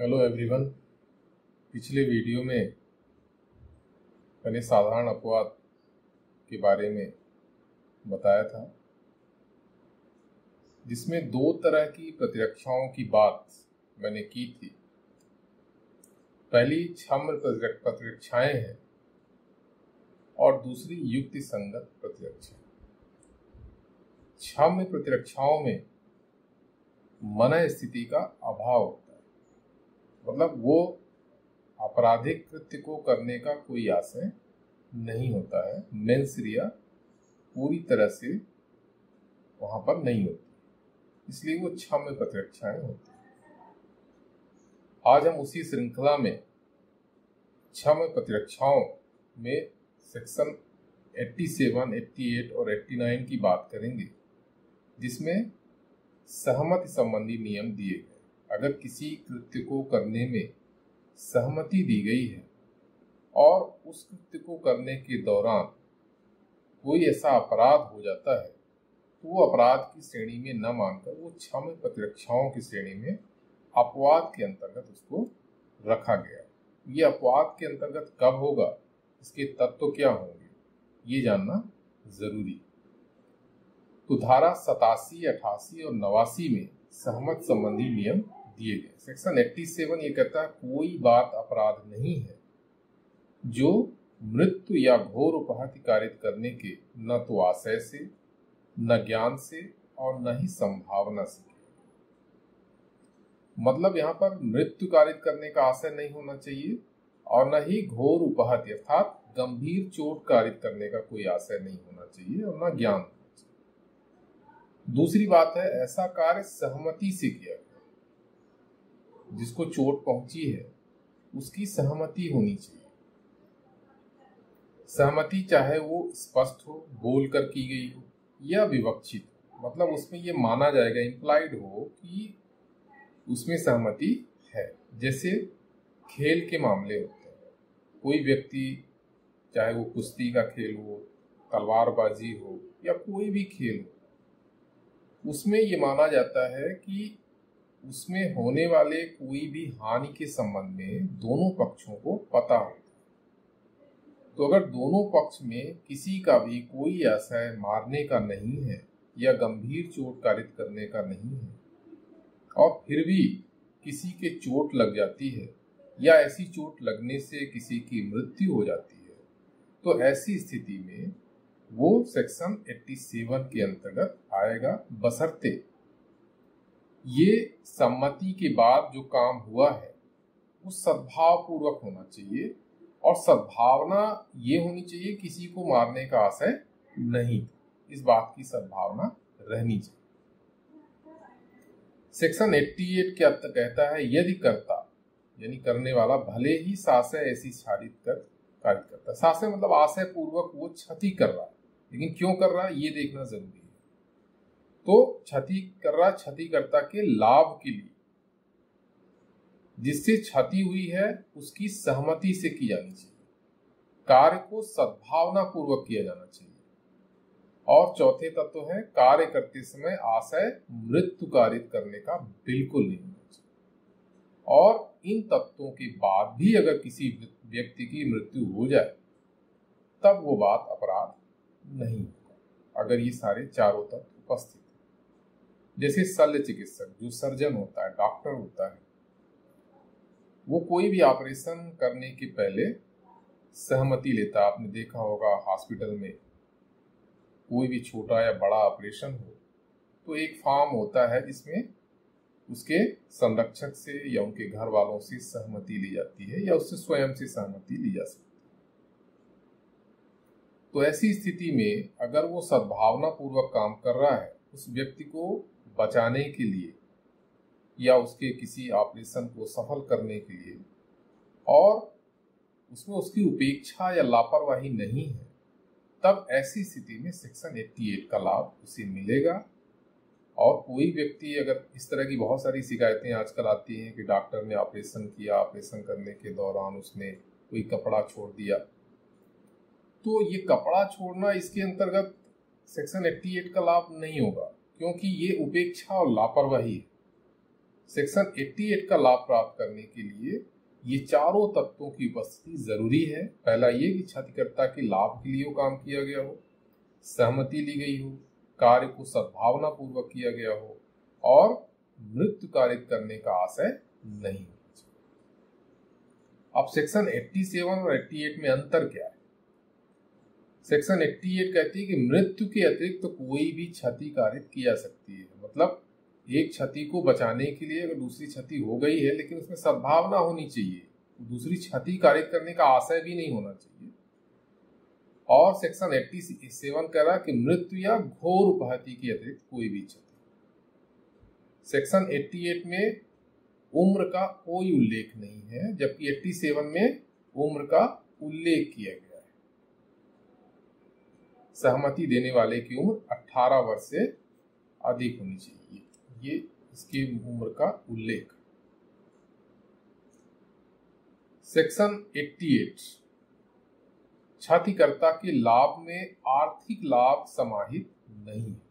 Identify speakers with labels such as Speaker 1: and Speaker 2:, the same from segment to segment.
Speaker 1: Hello everyone. पिछले video में मैंने साधारण अपवाद के बारे में बताया था, जिसमें दो तरह की प्रतिरक्षाओं की बात मैंने की थी। पहली छद्म प्रतिरक्षाएं हैं और दूसरी युक्ति संगत प्रतिरक्षा। छद्म प्रतिरक्षाओं में मन स्थिति का अभाव होता है, मतलब वो आपराधिक कृत्य को करने का कोई आशय नहीं होता है। मेंसरिया पूरी तरह से वहां पर नहीं होती, इसलिए वो छद्म प्रतिरक्षाएं होती हैं। आज हम उसी श्रृंखला में छद्म प्रतिरक्षाओं में सेक्शन 87, 88 और 89 की बात करेंगे, जिसमें सहमति संबंधी नियम दिए गए। अगर किसी कृत्य को करने में सहमति दी गई है और उस कृत्य को करने के दौरान कोई ऐसा अपराध हो जाता है, तो वो अपराध की श्रेणी में न मानकर वो छद्म प्रतिरक्षाओं की श्रेणी में अपवाद के अंतर्गत उसको रखा गया। ये अपवाद के अंतर्गत कब होगा, इसके तत्व क्या होंगे, ये जानना जरूरी। तो धारा 87, 88 और 89 में सहमत संबंधी नियम दिए गए। सेक्शन 87 ये कहता है कोई बात अपराध नहीं है जो मृत्यु या घोर उपहत्य कारित करने के न तो आशय से, न ज्ञान से और न ही संभावना से। मतलब यहाँ पर मृत्यु कारित करने का आशय नहीं होना चाहिए और न ही घोर उपहत्य अर्थात गंभीर चोट कारित करने का कोई आशय नहीं होना चाहिए और न ज्ञान होना चाहिए। दूसरी बात है, ऐसा कार्य सहमति से किया गया। जिसको चोट पहुंची है उसकी सहमति होनी चाहिए। सहमति चाहे वो स्पष्ट हो, बोल कर की गई हो, या विवक्षित हो, मतलब उसमें ये माना जाएगा, इंप्लाइड हो कि उसमें सहमति है। जैसे खेल के मामले होते हैं, कोई व्यक्ति चाहे वो कुश्ती का खेल हो, तलवारबाजी हो या कोई भी खेल हो, उसमें ये माना जाता है कि उसमें होने वाले कोई भी हानि के संबंध में दोनों पक्षों को पता होता है। तो अगर दोनों पक्ष में किसी का भी कोई आशय मारने का नहीं है या गंभीर चोट कारित करने का नहीं है और फिर भी किसी के चोट लग जाती है या ऐसी चोट लगने से किसी की मृत्यु हो जाती है, तो ऐसी स्थिति में वो सेक्शन 87 के अंतर्गत आएगा, बशर्ते ये सम्मति के बाद जो काम हुआ है वो सद्भाव पूर्वक होना चाहिए और सद्भावना ये होनी चाहिए किसी को मारने का आशय नहीं, इस बात की सद्भावना रहनी चाहिए। सेक्शन 88 क्या कहता है, यदि कर्ता यानी करने वाला भले ही साशय ऐसी शारीरिक कार्य करता है, साशय मतलब आशय पूर्वक वो क्षति कर रहा है, लेकिन क्यों कर रहा है ये देखना जरूरी है। तो क्षति कर रहा क्षतिकर्ता के लाभ के लिए, जिससे क्षति हुई है उसकी सहमति से की जानी चाहिए। कार्य को सद्भावना पूर्वक किया जाना चाहिए। और चौथे तत्व है, कार्य करते समय आशय मृत्यु कारित करने का बिल्कुल नहीं होना चाहिए। और इन तत्वों के बाद भी अगर किसी व्यक्ति की मृत्यु हो जाए तब वो बात अपराध नहीं होगा, अगर ये सारे चारों तत्व उपस्थित। जैसे शल्य चिकित्सक जो सर्जन होता है, डॉक्टर होता है, वो कोई भी ऑपरेशन करने के पहले सहमति लेता है। आपने देखा होगा हॉस्पिटल में कोई भी छोटा या बड़ा ऑपरेशन हो तो एक फॉर्म होता है जिसमें उसके संरक्षक से या उनके घर वालों से सहमति ली जाती है या उससे स्वयं से सहमति ली जा सकती है। तो ऐसी स्थिति में अगर वो सद्भावना पूर्वक काम कर रहा है उस व्यक्ति को बचाने के लिए या उसके किसी ऑपरेशन को सफल करने के लिए, और उसमें उसकी उपेक्षा या लापरवाही नहीं है, तब ऐसी स्थिति में सेक्शन 88 का लाभ उसे मिलेगा। और कोई व्यक्ति अगर इस तरह की बहुत सारी शिकायतें आजकल आती हैं कि डॉक्टर ने ऑपरेशन किया, ऑपरेशन करने के दौरान उसने कोई कपड़ा छोड़ दिया, तो ये कपड़ा छोड़ना इसके अंतर्गत सेक्शन 88 का लाभ नहीं होगा, क्योंकि ये उपेक्षा और लापरवाही है। सेक्शन 88 का लाभ प्राप्त करने के लिए ये चारों तत्वों की उपस्थिति जरूरी है। पहला ये कि क्षतिकर्ता के लाभ के लिए वो काम किया गया हो, सहमति ली गई हो, कार्य को सद्भावना पूर्वक किया गया हो और मृत्यु कारित करने का आशय नहीं हो। अब सेक्शन 87 और 88 में अंतर क्या है? सेक्शन 88 कहती है कि मृत्यु के अतिरिक्त तो कोई भी क्षति कारित की जा सकती है। मतलब एक क्षति को बचाने के लिए अगर दूसरी क्षति हो गई है लेकिन उसमें सद्भावना होनी चाहिए, दूसरी क्षति कारित करने का आशय भी नहीं होना चाहिए। और सेक्शन 87 कह रहा है कि मृत्यु या घोर उपहति के अतिरिक्त कोई भी क्षति। सेक्शन 88 में उम्र का कोई उल्लेख नहीं है, जबकि 87 में उम्र का उल्लेख किया गया है। सहमति देने वाले की उम्र 18 वर्ष से अधिक होनी चाहिए, ये इसकी उम्र का उल्लेख। सेक्शन 88 क्षतिकर्ता के लाभ में आर्थिक लाभ समाहित नहीं है।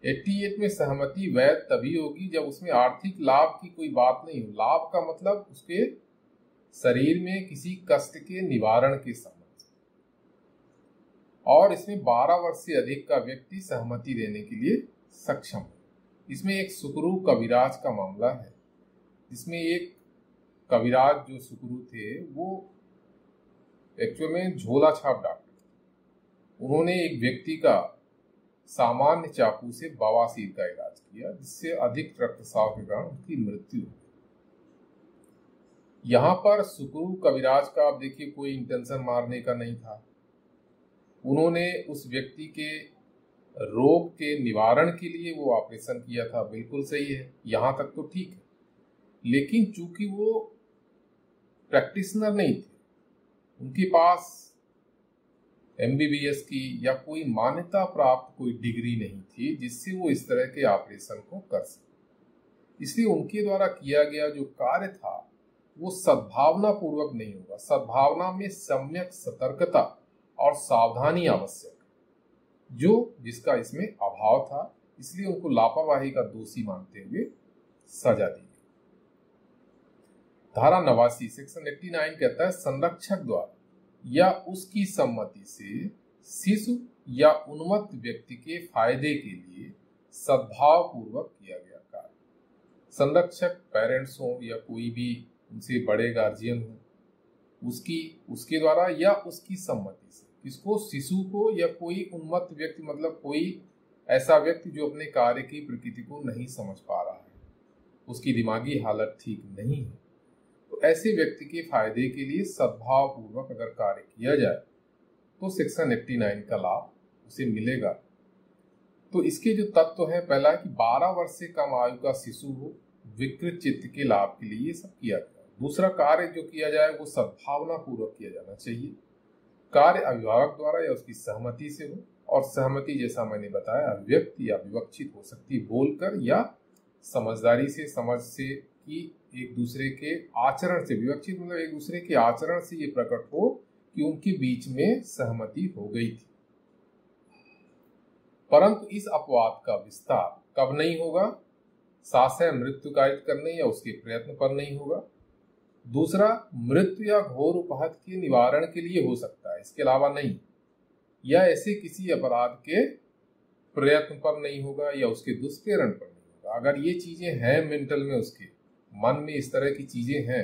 Speaker 1: 88 में सहमति वैध तभी होगी जब उसमें आर्थिक लाभ की कोई बात नहीं हो। लाभ का मतलब उसके शरीर में किसी कष्ट के निवारण के संबंध, और इसमें 12 वर्ष से अधिक का व्यक्ति सहमति देने के लिए सक्षम है। इसमें एक सुकरू कविराज का मामला है, जिसमें एक कविराज जो सुकरू थे वो एक्चुअल में झोला छाप डॉक्टर। उन्होंने एक व्यक्ति का सामान्य चाकू से बवासीर का इलाज किया, जिससे अधिक रक्तस्राव के कारण उसकी मृत्यु हो गई। यहाँ पर सुकरू कविराज का आप देखिए कोई इंटेंशन मारने का नहीं था। उन्होंने उस व्यक्ति के रोग के निवारण के लिए वो ऑपरेशन किया था, बिल्कुल सही है, यहाँ तक तो ठीक है। लेकिन चूंकि वो प्रैक्टिशनर नहीं थे, उनके पास MBBS की या कोई मान्यता प्राप्त कोई डिग्री नहीं थी जिससे वो इस तरह के ऑपरेशन को कर सके, इसलिए उनके द्वारा किया गया जो कार्य था वो सद्भावना पूर्वक नहीं होगा। सद्भावना में सम्यक सतर्कता और सावधानी आवश्यक है, जो जिसका इसमें अभाव था, इसलिए उनको लापरवाही का दोषी मानते हुए सजा दी गई। धारा 89 सेक्शन 89 कहता है संरक्षक द्वारा या उसकी सम्मति से शिशु या उन्मत्त व्यक्ति के फायदे के लिए सद्भाव पूर्वक किया गया कार्य। संरक्षक पेरेंट्स हो या कोई भी उनसे बड़े गार्जियन हो, उसके द्वारा या उसकी सम्मति से, किसको? शिशु को या कोई उन्मत्त व्यक्ति, मतलब कोई ऐसा व्यक्ति जो अपने कार्य की प्रकृति को नहीं समझ पा रहा है, उसकी दिमागी हालत ठीक नहीं है, तो ऐसे व्यक्ति के फायदे के लिए सद्भाव पूर्वक अगर कार्य किया जाए तो सेक्शन 89 का लाभ उसे मिलेगा। तो इसके जो तत्व है, पहला है कि 12 वर्ष से कम आयु का शिशु हो, विकृत चित्त के लाभ के लिए ये सब किया जाए। दूसरा, कार्य जो किया जाए वो सद्भावना पूर्वक किया जाना चाहिए। कार्य अभिभावक द्वारा या उसकी सहमति से हो, और सहमति जैसा मैंने बताया अव्यक्त या विवक्षित हो सकती है, बोलकर या समझदारी से, समझ से, कि एक दूसरे के आचरण से। विवक्षित मतलब एक दूसरे के आचरण से ये प्रकट हो कि उनके बीच में सहमति हो गई थी। परंतु इस अपवाद का विस्तार कब नहीं होगा? साशय मृत्यु कारित करने या उसके प्रयत्न पर नहीं होगा। दूसरा, मृत्यु या घोर उपहत के निवारण के लिए हो सकता है, इसके अलावा नहीं, या ऐसे किसी अपराध के प्रयत्न पर नहीं होगा या उसके दुष्प्रेरण पर नहीं होगा। अगर ये चीजें हैं मेंटल में, उसके मन में इस तरह की चीजें हैं,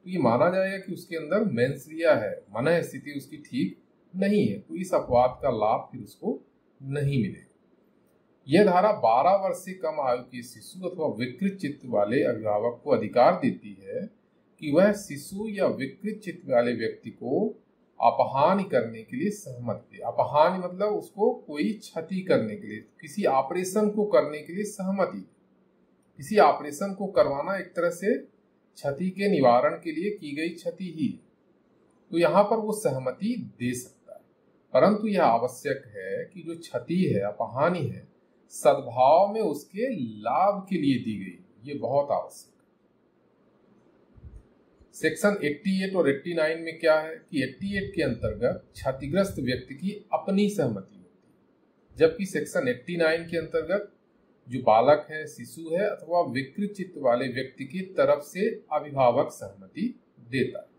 Speaker 1: तो ये माना जाएगा कि उसके अंदर मेंसरिया है, मन स्थिति उसकी ठीक नहीं है, तो इस अपवाद का लाभ फिर उसको नहीं मिलेगा। यह धारा 12 वर्ष से कम आयु के शिशु अथवा विकृत चित्त वाले अभिभावक को अधिकार देती है कि वह शिशु या विकृत चित्त वाले व्यक्ति को अपहानि करने के लिए सहमत दे। अपहानि मतलब उसको कोई क्षति करने के लिए, किसी ऑपरेशन को करने के लिए सहमति। किसी ऑपरेशन को करवाना एक तरह से क्षति के निवारण के लिए की गई क्षति ही, तो यहाँ पर वो सहमति दे सकता है। परंतु यह आवश्यक है कि जो क्षति है, अपहानि है, सद्भाव में उसके लाभ के लिए दी गई, ये बहुत आवश्यक है। सेक्शन 88 और 89 में क्या है कि 88 के अंतर्गत क्षतिग्रस्त व्यक्ति की अपनी सहमति होती है, जबकि सेक्शन 89 के अंतर्गत जो बालक है, शिशु है अथवा विकृत चित्त वाले व्यक्ति की तरफ से अभिभावक सहमति देता है।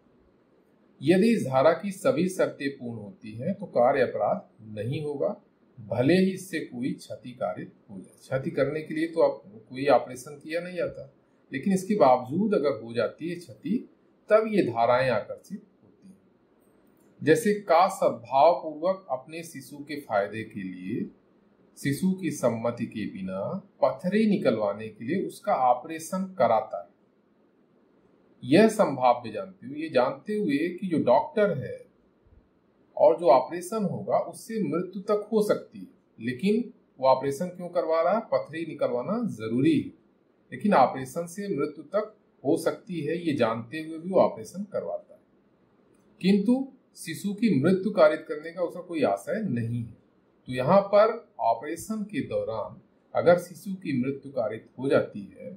Speaker 1: यदि इस धारा की सभी शर्तें पूर्ण होती हैं तो कार्य अपराध नहीं होगा, भले ही इससे कोई क्षति कारित हो जाए। क्षति करने के लिए तो अब कोई ऑपरेशन किया नहीं जाता, लेकिन इसके बावजूद अगर हो जाती है क्षति, तब ये धाराएं आकर्षित होती हैं। जैसे का सद्भाव पूर्वक अपने शिशु के फायदे के लिए शिशु की सम्मति के बिना पथरी निकलवाने के लिए उसका ऑपरेशन कराता है। यह संभाव्य जानते हुए कि जो डॉक्टर है और जो ऑपरेशन होगा उससे मृत्यु तक हो सकती है, लेकिन वो ऑपरेशन क्यों करवा रहा है? पथरी निकलवाना जरूरी है, लेकिन ऑपरेशन से मृत्यु तक हो सकती है ये जानते हुए भी वो ऑपरेशन करवाता है। किंतु शिशु की मृत्यु कारित करने का उसका कोई आशय नहीं है। तो यहाँ पर ऑपरेशन के दौरान अगर शिशु की मृत्यु कारित हो जाती है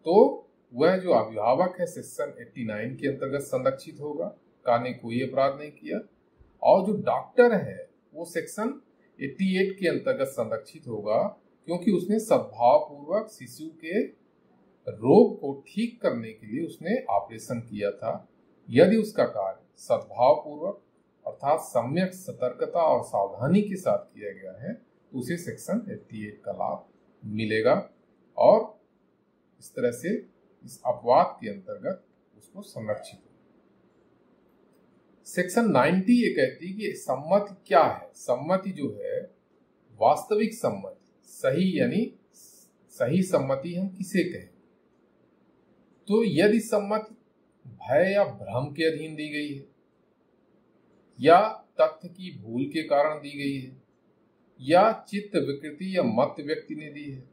Speaker 1: तो वह जो अभिभावक है सेक्शन 89 के अंतर्गत संरक्षित होगा, का ने कोई अपराध नहीं किया, और जो डॉक्टर है वो सेक्शन 88 के अंतर्गत संरक्षित होगा, क्योंकि उसने सद्भाव पूर्वक शिशु के रोग को ठीक करने के लिए उसने ऑपरेशन किया था। यदि उसका कार्य सद्भाव पूर्वक अर्थात सम्यक सतर्कता और सावधानी के साथ किया गया है तो उसे सेक्शन 88 का लाभ मिलेगा और इस तरह से इस अपवाद के अंतर्गत उसको संरक्षित हो। सेक्शन 90 ये कहती है कि सम्मति क्या है। सम्मति जो है वास्तविक सम्मति, सही यानी सही सम्मति हम किसे कहें? तो यदि सम्मति भय या भ्रम के अधीन दी गई है, या तथ्य की भूल के कारण दी गई है, या चित्त विकृति या मत व्यक्ति ने दी है,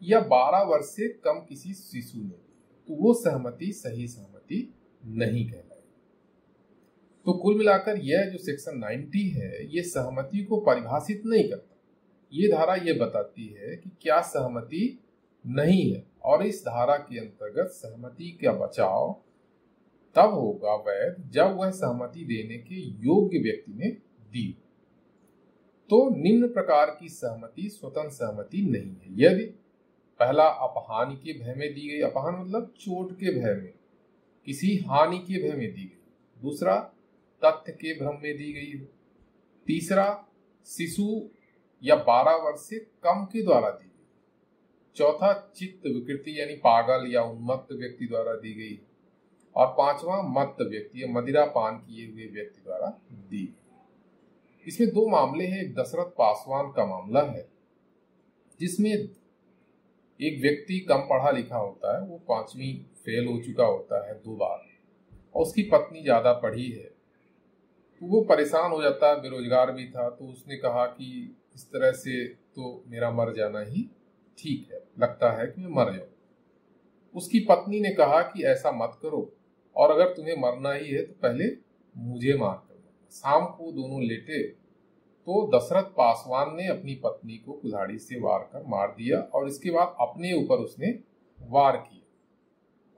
Speaker 1: या 12 वर्ष से कम किसी शिशु ने दी है, तो वो सहमति सही सहमति नहीं कहलाएगी। तो कुल मिलाकर यह जो सेक्शन 90 है ये सहमति को परिभाषित नहीं करता। ये धारा ये बताती है कि क्या सहमति नहीं है, और इस धारा के अंतर्गत सहमति का बचाव तब होगा वैध जब वह सहमति देने के योग्य व्यक्ति ने दी। तो निम्न प्रकार की सहमति स्वतंत्र सहमति नहीं है। यदि पहला अपहानि के भय में दी गई, अपहान मतलब चोट के भय में, किसी हानि के भय में दी गई, दूसरा तथ्य के भ्रम में दी गई हो, तीसरा शिशु या 12 वर्ष से कम के द्वारा दी गई, चौथा चित्त विकृति यानी पागल या उन्मत्त व्यक्ति द्वारा दी गई, और पांचवा मत्त व्यक्ति या मदिरा पान किए हुए व्यक्ति द्वारा दी गई। इसमें 2 मामले हैं। एक दशरथ पासवान का मामला है जिसमें एक व्यक्ति कम पढ़ा लिखा होता है, वो 5वीं फेल हो चुका होता है 2 बार, और उसकी पत्नी ज्यादा पढ़ी है, तो वो परेशान हो जाता है, बेरोजगार भी था। तो उसने कहा कि इस तरह से तो मेरा मर जाना ही ठीक है, लगता है कि मैं मर जाऊं। उसकी पत्नी ने कहा कि ऐसा मत करो, और अगर तुम्हें मरना ही है तो पहले मुझे मार कर दो। शाम को दोनों लेटे तो दशरथ पासवान ने अपनी पत्नी को कुल्हाड़ी से वार कर मार दिया, और इसके बाद अपने ऊपर उसने वार किया।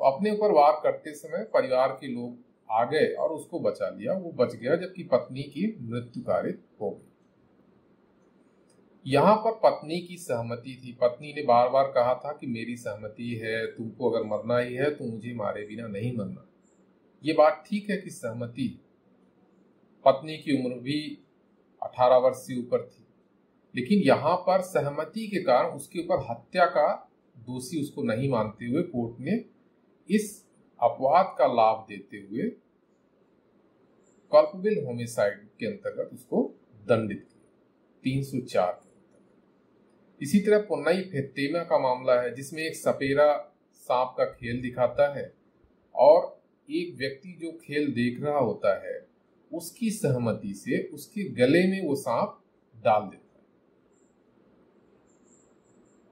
Speaker 1: तो अपने ऊपर वार करते समय परिवार के लोग आ गए और उसको बचा लिया, वो बच गया, जबकि पत्नी की मृत्यु कारित हो गई। यहाँ पर पत्नी की सहमति थी। पत्नी ने बार बार कहा था कि मेरी सहमति है, तुमको अगर मरना ही है तो मुझे मारे बिना नहीं मरना। ये बात ठीक है कि सहमति, पत्नी की उम्र भी 18 वर्ष से ऊपर थी, लेकिन यहाँ पर सहमति के कारण उसके ऊपर हत्या का दोषी उसको नहीं मानते हुए कोर्ट ने इस अपवाद का लाभ देते हुए कल्पेबल होमिसाइड के अंतर्गत उसको दंडित किया 304 के अंतर्गत। इसी तरह पुन्नई फेत्तेमा का मामला है जिसमें एक सपेरा सांप का खेल दिखाता है और एक व्यक्ति जो खेल देख रहा होता है उसकी सहमति से उसके गले में वो सांप डाल देता है,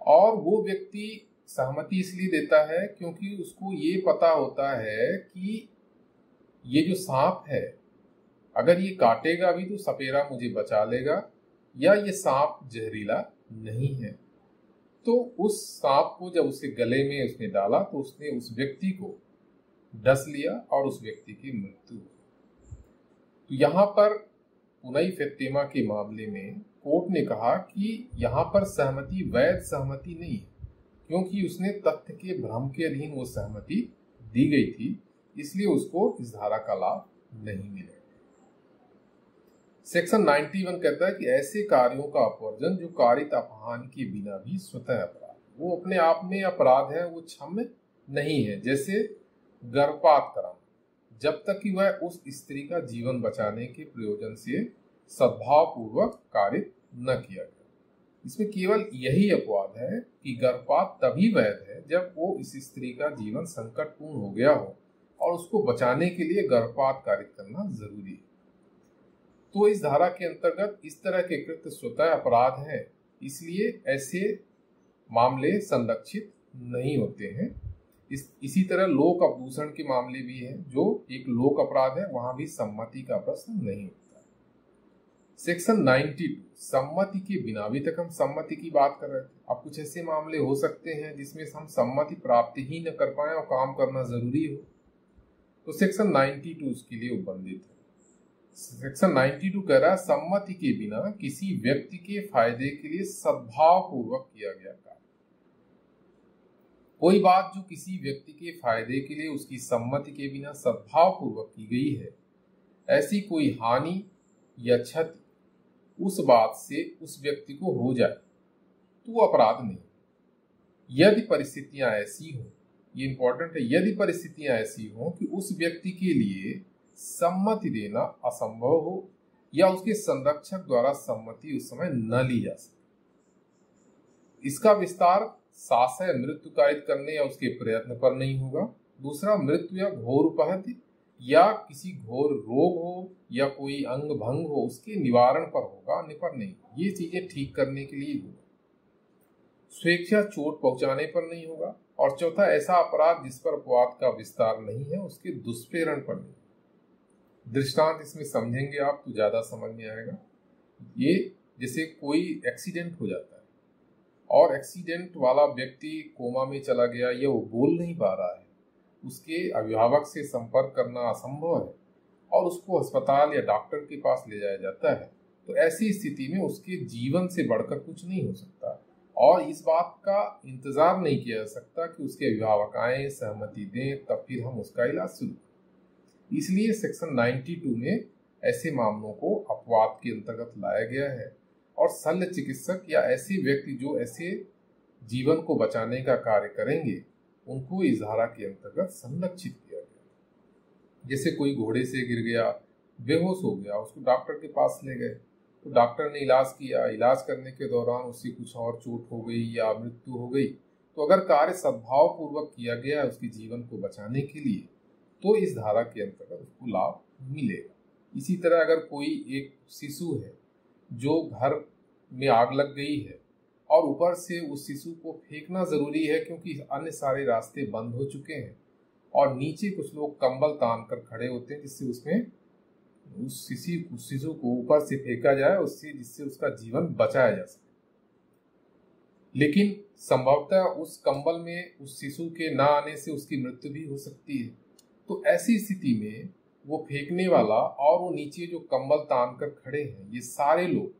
Speaker 1: और वो व्यक्ति सहमति इसलिए देता है क्योंकि उसको ये पता होता है कि ये जो सांप है अगर ये काटेगा भी तो सपेरा मुझे बचा लेगा, या ये सांप जहरीला नहीं है। तो उस सांप को जब उसके गले में उसने डाला तो उसने उस व्यक्ति को डस लिया और उस व्यक्ति की मृत्यु हुई। तो यहाँ पर पुन्नई फेत्तेमा के मामले में कोर्ट ने कहा कि यहाँ पर सहमति वैध सहमति नहीं है, क्योंकि उसने तथ्य के भ्रम के अधीन वो सहमति दी गई थी, इसलिए उसको इस धारा का लाभ नहीं मिलेगा। सेक्शन 91 कहता है कि ऐसे कार्यों का अपवर्जन जो कारित अपहान के बिना भी स्वतः अपराध, वो अपने आप में अपराध है, वो क्षम्य नहीं है। जैसे गर्भपात कराना, जब तक कि वह उस स्त्री का जीवन बचाने के प्रयोजन से सद्भाव पूर्वक कारित न किया गया। इसमें केवल यही अपवाद है कि गर्भपात तभी वैध है जब वो इस स्त्री का जीवन संकटपूर्ण हो गया हो और उसको बचाने के लिए गर्भपात कारित करना जरूरी है। तो इस धारा के अंतर्गत इस तरह के कृत्य स्वतः अपराध है, इसलिए ऐसे मामले संरक्षित नहीं होते हैं। इसी तरह लोक अपदूषण के मामले भी हैं, जो एक लोक अपराध है, वहां भी सम्मति का प्रश्न नहीं होता है। सेक्शन 92 सम्मति के बिना, अभी तक हम सम्मति की बात कर रहे थे। अब कुछ ऐसे मामले हो सकते हैं जिसमें हम सम्मति प्राप्त ही न कर पाए और काम करना जरूरी हो, तो सेक्शन 92 उसके लिए उपबंधित है। सेक्शन 92 कह रहा है सम्मति के बिना किसी व्यक्ति के फायदे के लिए सद्भाव पूर्वक किया गया कार्य। कोई बात जो किसी व्यक्ति के फायदे के लिए उसकी सम्मति के बिना सद्भाव पूर्वक की गई है, ऐसी कोई हानि या क्षति उस बात से उस व्यक्ति को हो जाए तो वो अपराध नहीं। यदि परिस्थितियां ऐसी हो, ये इंपॉर्टेंट है, यदि परिस्थितियां ऐसी हो कि उस व्यक्ति के लिए सम्मति देना असंभव हो या उसके संरक्षक द्वारा सम्मति उस समय न ली जा सके। इसका विस्तार साशय मृत्यु कारित करने या उसके प्रयत्न पर नहीं होगा। दूसरा, मृत्यु या घोर उपहत्य या किसी घोर रोग हो या कोई अंग भंग हो उसके निवारण पर होगा, अन्य पर नहीं। ये चीजें ठीक करने के लिए होगा। स्वेच्छा चोट पहुंचाने पर नहीं होगा। और चौथा, ऐसा अपराध जिस पर अपवाद का विस्तार नहीं है, उसके दुष्प्रेरण पर नहीं। दृष्टांत इसमें समझेंगे आप तो ज्यादा समझ में आएगा। ये जैसे कोई एक्सीडेंट हो जाता है और एक्सीडेंट वाला व्यक्ति कोमा में चला गया या वो बोल नहीं पा रहा है, उसके अभिभावक से संपर्क करना असंभव है और उसको अस्पताल या डॉक्टर के पास ले जाया जाता है, तो ऐसी स्थिति में उसके जीवन से बढ़कर कुछ नहीं हो सकता और इस बात का इंतजार नहीं किया जा सकता कि उसके अभिभावक आए, सहमति दें, तब फिर हम उसका इलाज शुरू करें। इसलिए सेक्शन 92 में ऐसे मामलों को अपवाद के अंतर्गत लाया गया है और शल्य चिकित्सक या ऐसे व्यक्ति जो ऐसे जीवन को बचाने का कार्य करेंगे उनको इस धारा के अंतर्गत संरक्षित किया गया। जैसे कोई घोड़े से गिर गया, बेहोश हो गया, उसको डॉक्टर के पास ले गए तो डॉक्टर ने इलाज किया, इलाज करने के दौरान उसकी कुछ और चोट हो गई या मृत्यु हो गई, तो अगर कार्य सद्भाव पूर्वक किया गया है उसके जीवन को बचाने के लिए, तो इस धारा के अंतर्गत उसको लाभ मिलेगा। इसी तरह अगर कोई एक शिशु है जो घर में आग लग गई है और ऊपर से उस शिशु को फेंकना जरूरी है क्योंकि अन्य सारे रास्ते बंद हो चुके हैं और नीचे कुछ लोग कंबल तान कर खड़े होते हैं जिससे उसमें उस शिशु को ऊपर से फेंका जाए, उससे जिससे उसका जीवन बचाया जा सके। लेकिन संभवतः उस कंबल में उस शिशु के ना आने से उसकी मृत्यु भी हो सकती है। तो ऐसी स्थिति में वो फेंकने वाला और वो नीचे जो कंबल तान कर खड़े हैं, ये सारे लोग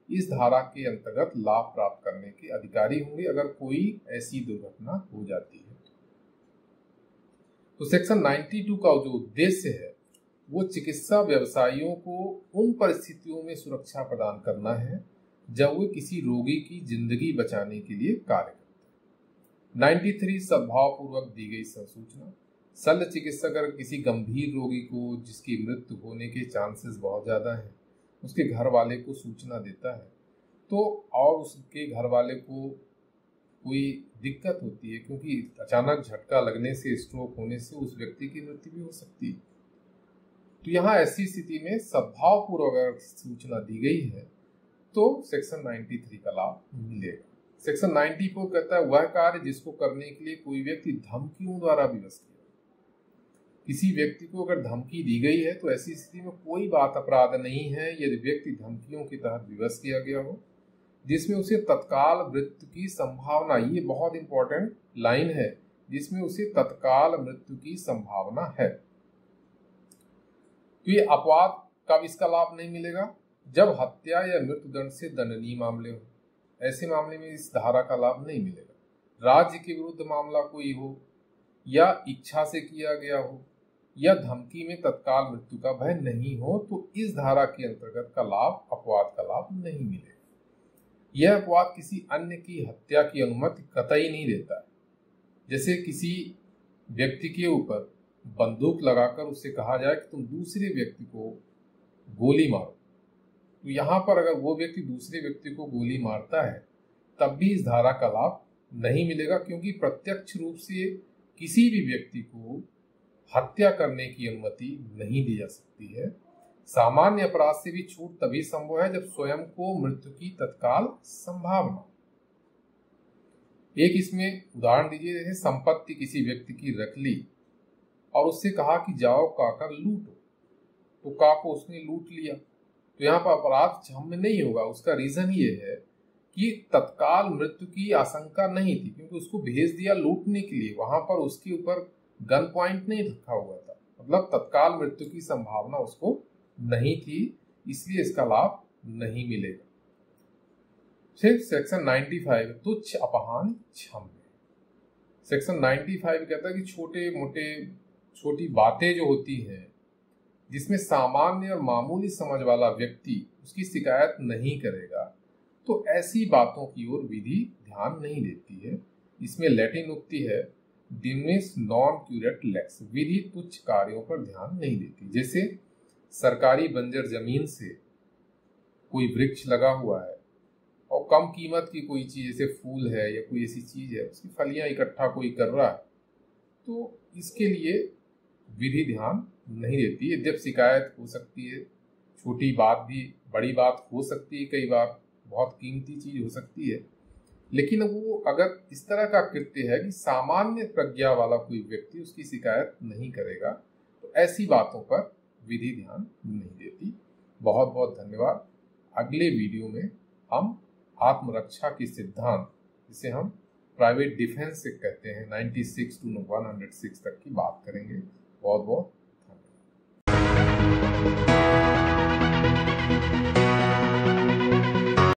Speaker 1: इस धारा के अंतर्गत लाभ प्राप्त करने के अधिकारी होंगे अगर कोई ऐसी दुर्घटना हो जाती है। तो सेक्शन 92 का जो उद्देश्य है वो चिकित्सा व्यवसायियों को उन परिस्थितियों में सुरक्षा प्रदान करना है जब वे किसी रोगी की जिंदगी बचाने के लिए कार्य करते हैं। 93 सद्भाव पूर्वक दी गई सूचना। शल्य चिकित्सक अगर किसी गंभीर रोगी को जिसकी मृत्यु होने के चांसेस बहुत ज्यादा हैं उसके घर वाले को सूचना देता है तो और उसके घर वाले को कोई दिक्कत होती है क्योंकि अचानक झटका लगने से, स्ट्रोक होने से उस व्यक्ति की मृत्यु भी हो सकती है, तो यहाँ ऐसी स्थिति में सद्भाव पूर्वक अगर सूचना दी गई है तो सेक्शन 93 का लाभ मिलेगा। सेक्शन 94 कहता है वह कार्य जिसको करने के लिए कोई व्यक्ति धमकियों द्वारा विवश किया। किसी व्यक्ति को अगर धमकी दी गई है तो ऐसी स्थिति में कोई बात अपराध नहीं है यदि व्यक्ति धमकियों के तहत विवश किया गया हो जिसमें उसे तत्काल मृत्यु की संभावना, ये बहुत इंपॉर्टेंट लाइन है, जिसमें उसे तत्काल मृत्यु की संभावना है। तो ये अपवाद कब इसका लाभ नहीं मिलेगा? जब हत्या या मृत्युदंड से दंडनीय मामले हो, ऐसे मामले में इस धारा का लाभ नहीं मिलेगा। राज्य के विरुद्ध मामला कोई हो, या इच्छा से किया गया हो, या धमकी में तत्काल मृत्यु का भय नहीं हो, तो इस धारा के अंतर्गत का लाभ, अपवाद का लाभ नहीं मिलेगा। यह अपवाद किसी अन्य की हत्या की अनुमति कतई नहीं देता है। जैसे किसी व्यक्ति के ऊपर बंदूक लगाकर उससे कहा जाए कि तुम दूसरे व्यक्ति को गोली मारो, तो यहाँ पर अगर वो व्यक्ति दूसरे व्यक्ति को गोली मारता है तब भी इस धारा का लाभ नहीं मिलेगा, क्योंकि प्रत्यक्ष रूप से किसी भी व्यक्ति को हत्या करने की अनुमति नहीं दी जा सकती है। सामान्य अपराध से भी छूट तभी संभव है जब स्वयं को मृत्यु की तत्काल संभावना। एक इसमें उदाहरण दीजिए, जैसे संपत्ति किसी व्यक्ति की रख ली और उससे कहा कि जाओ काकर लूटो, तो का को उसने लूट लिया, तो यहाँ पर अपराध क्षम्य नहीं होगा। उसका रीजन ये है कि तत्काल मृत्यु की आशंका नहीं थी, क्योंकि उसको भेज दिया लूटने के लिए, वहां पर उसके ऊपर गन पॉइंट नहीं रखा हुआ था, मतलब तत्काल मृत्यु की संभावना उसको नहीं थी, इसलिए इसका लाभ नहीं मिलेगा। फिर सेक्शन 95 तुच्छ अपहान क्षम्य। सेक्शन 95 कहता है कि छोटे मोटे छोटी बातें जो होती हैं जिसमें सामान्य और मामूली समझ वाला व्यक्ति उसकी शिकायत नहीं करेगा, तो ऐसी बातों की ओर विधि ध्यान नहीं देती है। इसमें लैटिन उक्ति है डिमिनिस नॉन क्यूरेट लेक्स, विधि तुच्छ कार्यों पर ध्यान नहीं देती। जैसे सरकारी बंजर जमीन से कोई वृक्ष लगा हुआ है और कम कीमत की कोई चीज जैसे फूल है या कोई ऐसी चीज है, उसकी फलियां इकट्ठा कोई कर रहा है, तो इसके लिए विधि ध्यान नहीं देती है। जब शिकायत हो सकती है, छोटी बात भी बड़ी बात हो सकती है, कई बार बहुत कीमती चीज हो सकती है, लेकिन वो अगर इस तरह का कृत्य है कि सामान्य प्रज्ञा वाला कोई व्यक्ति उसकी शिकायत नहीं करेगा, तो ऐसी बातों पर विधि ध्यान नहीं देती। बहुत बहुत धन्यवाद। अगले वीडियो में हम आत्मरक्षा के सिद्धांत, जिसे हम प्राइवेट डिफेंस से कहते हैं, 96 to 106 तक की बात करेंगे।